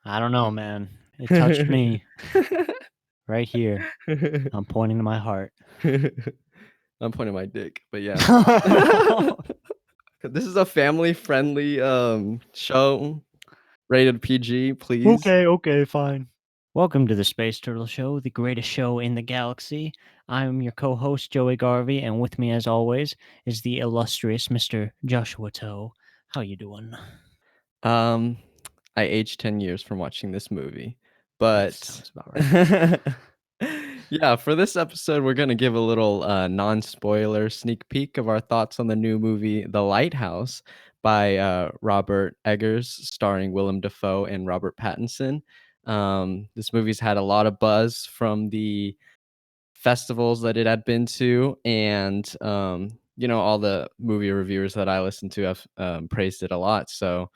I don't know, man. It touched me right here. I'm pointing to my heart. I'm pointing my dick, but yeah. This is a family-friendly, show, rated PG, please. Okay, fine. Welcome to the Space Turtle Show, the greatest show in the galaxy. I'm your co-host, Joey Garvey, and with me, as always, is the illustrious Mr. Joshua Toe. How you doing? Um, I aged 10 years from watching this movie, That but sounds about right. yeah, for this episode, we're gonna give a little, non-spoiler sneak peek of our thoughts on the new movie, The Lighthouse, by, Robert Eggers, starring Willem Dafoe and Robert Pattinson. This movie's had a lot of buzz from the festivals that it had been to, and, all the movie reviewers that I listen to have, praised it a lot, so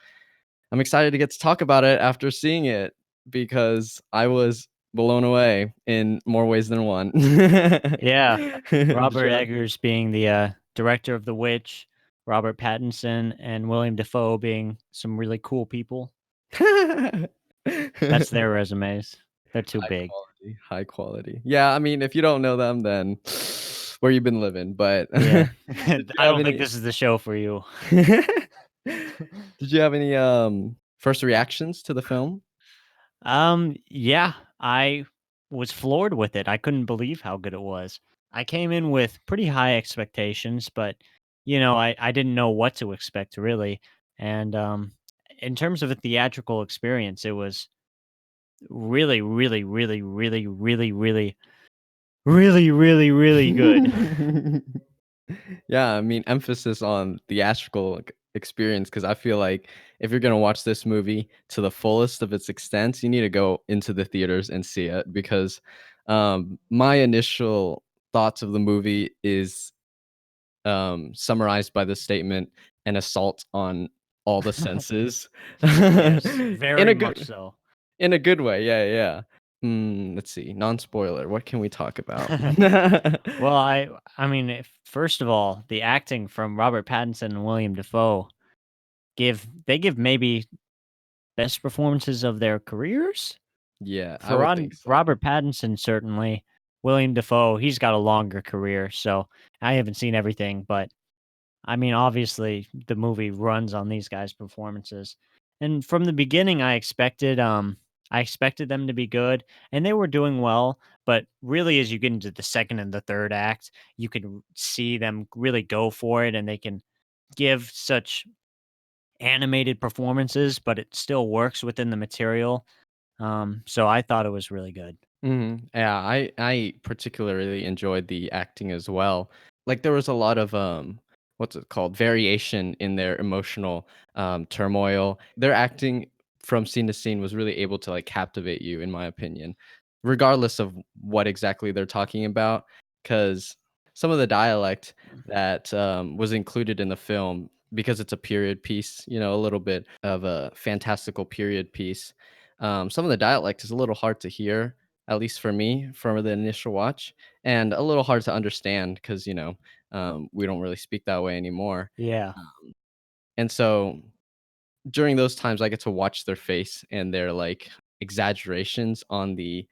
I'm excited to get to talk about it after seeing it because I was blown away in more ways than one. Yeah, Did Robert you have Eggers being the director of The Witch, Robert Pattinson and William Dafoe being some really cool people. That's their resumes. They're too High big. quality, high quality. Yeah, I mean, if you don't know them, then where you been living, but Yeah. did you I have don't think any this is the show for you. Did you have any, first reactions to the film? Yeah, I was floored with it. I couldn't believe how good it was. I came in with pretty high expectations, but I didn't know what to expect really. And in terms of a theatrical experience, it was really, really, really, really, really, really, really, really, really good. Yeah, I mean, emphasis on theatrical experience because I feel like if you're gonna watch this movie to the fullest of its extent, you need to go into the theaters and see it because my initial thoughts of the movie is summarized by the statement an assault on all the senses Yes, in very a much good so. in a good way. Yeah, yeah. Let's see. Non-spoiler. What can we talk about? Well, I mean, first of all, the acting from Robert Pattinson and William Dafoe give maybe best performances of their careers. Yeah, I For would think so. Robert Pattinson, certainly. William Dafoe, he's got a longer career, so I haven't seen everything, but I mean, obviously, the movie runs on these guys' performances. And from the beginning, I expected them to be good, and they were doing well. But really, as you get into the second and the third act, you can see them really go for it, and they can give such animated performances, but it still works within the material. So I thought it was really good. Yeah, I particularly enjoyed the acting as well. Like there was a lot of what's it called? Variation in their emotional turmoil. Their acting from scene to scene was really able to like captivate you in my opinion, regardless of what exactly they're talking about cuz some of the dialect that was included in the film because it's a period piece, a little bit of a fantastical period piece. Some of the dialect is a little hard to hear at least for me, from the initial watch, and a little hard to understand because we don't really speak that way anymore. Yeah. And so during those times, I get to watch their face and their like exaggerations on the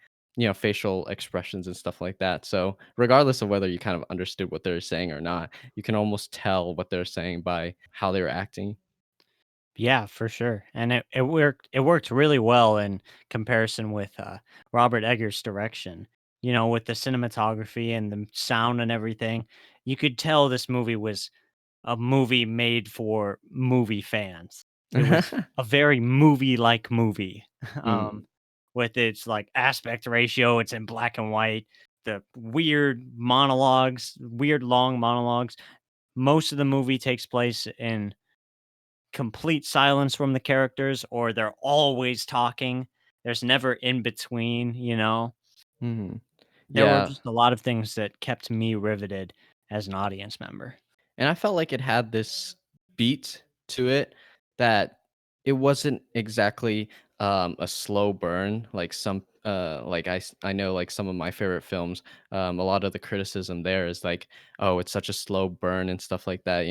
facial expressions and stuff like that. So regardless of whether you kind of understood what they're saying or not, you can almost tell what they're saying by how they were acting. Yeah, for sure. And it worked really well in comparison with Robert Eggers' direction. With the cinematography and the sound and everything, you could tell this movie was a movie made for movie fans. It was a very movie-like movie. Mm, With its like aspect ratio, it's in black and white, the weird monologues, weird long monologues. Most of the movie takes place in complete silence from the characters or they're always talking. There's never in between. mhm. There were Yeah, just a lot of things that kept me riveted as an audience member. and I felt like it had this beat to it that it wasn't exactly a slow burn like some like I know like some of my favorite films, a lot of the criticism there is like, oh, it's such a slow burn and stuff like that.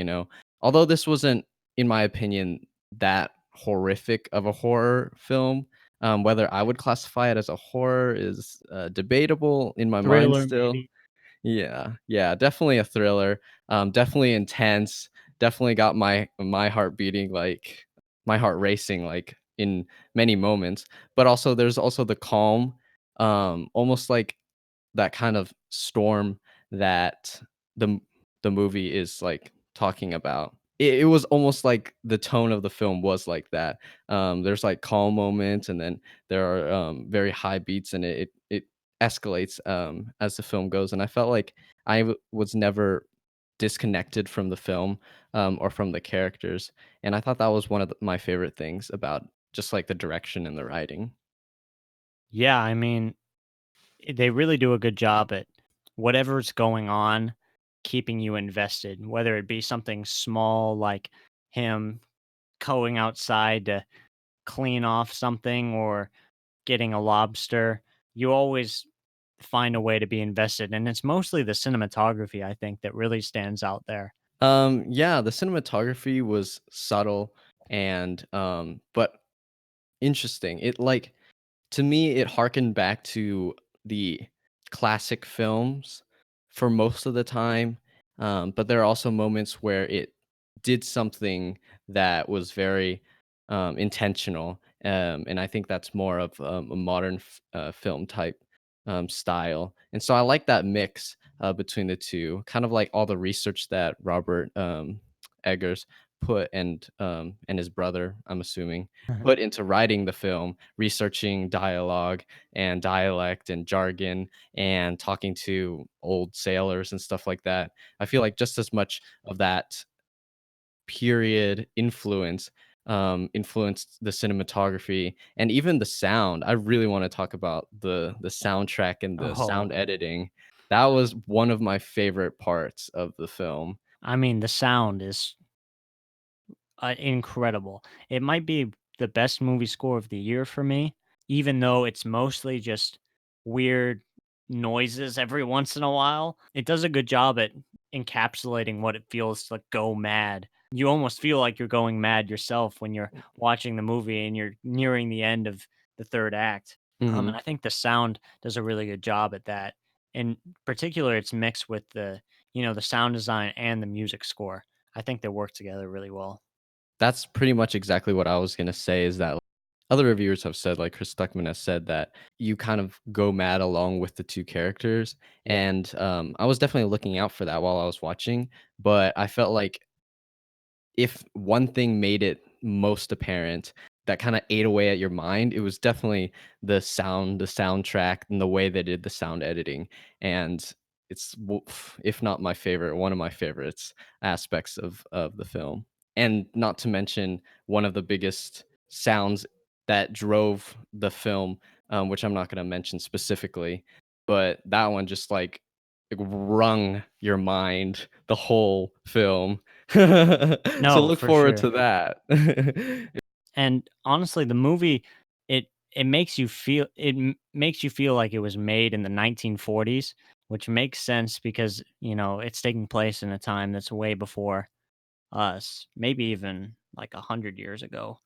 Although this wasn't, in my opinion, that horrific of a horror film, Whether I would classify it as a horror is, debatable in my mind Thriller, still. maybe? Yeah, yeah, definitely a thriller, definitely intense, definitely got my heart beating, like my heart racing, like, in many moments, but also there's also the calm, almost like that kind of storm that the m the movie is, like, talking about. It was almost like the tone of the film was like that. There's, like, calm moments, and then there are, very high beats, and it escalates, as the film goes, and I felt like was never disconnected from the film, or from the characters, and I thought that was one of my favorite things about just, like, the direction and the writing. Yeah, I mean, they really do a good job at whatever's going on, keeping you invested, whether it be something small like him going outside to clean off something or getting a lobster. You always find a way to be invested, and it's mostly the cinematography, I think, that really stands out there. Yeah, the cinematography was subtle and, but interesting. It, like to me, it harkened back to the classic films for most of the time, but there are also moments where it did something that was very, intentional, and I think that's more of, a modern film type, style, and so I like that mix, between the 2, kind of like all the research that Robert, Eggers put and his brother, I'm assuming, put into writing the film, researching dialogue and dialect and jargon and talking to old sailors and stuff like that. I feel like just as much of that period influenced the cinematography and even the sound. I really want to talk about the soundtrack and the Oh, sound editing. That was one of my favorite parts of the film. I mean, the sound is incredible. It might be the best movie score of the year for me, even though it's mostly just weird noises every once in a while. It does a good job at encapsulating what it feels to go mad. You almost feel like you're going mad yourself when you're watching the movie and you're nearing the end of the third act. And Mhm. I think the sound does a really good job at that. In particular, it's mixed with the sound design and the music score. I think they work together really well. That's pretty much exactly what I was gonna say is that other reviewers have said, like Chris Stuckman has said that you kind of go mad along with the 2 characters, Yeah. and, I was definitely looking out for that while I was watching, but I felt like if one thing made it most apparent that kinda ate away at your mind, it was definitely the soundtrack, and the way they did the sound editing, and it's if not my favorite, one of my favorites aspects of the film, and not to mention one of the biggest sounds that drove the film, which I'm not gonna mention specifically, but that one just, like, wrung your mind the whole film. So No, look for forward sure. to that. And honestly, the movie it makes you feel like it was made in the 1940s, which makes sense because, it's taking place in a time that's way before us, maybe even like 100 years ago,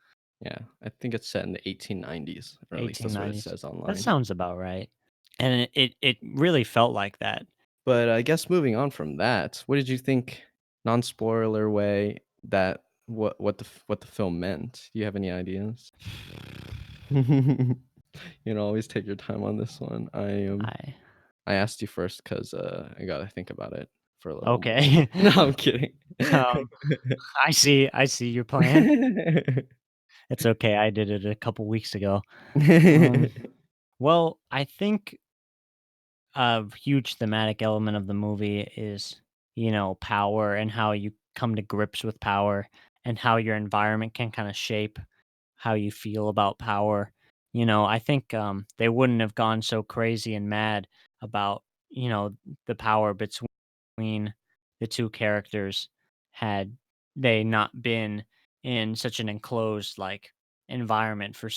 Yeah, I think it's set in the 1890s, or at least that's what it 1890s. says That online. sounds about right. And it really felt like that. But I guess moving on from that, what did you think, non-spoiler way, that what the film meant? Do you have any ideas? Always take your time on this one. I I asked you first because I gotta think about it for a little more. Okay. No, I'm kidding. um, I see your plan. It's okay. I did it a couple weeks ago. Um, well, I think a huge thematic element of the movie is, power and how you come to grips with power and how your environment can kind of shape how you feel about power. I think they wouldn't have gone so crazy and mad about, the power between the two characters had they not been in such an enclosed like environment for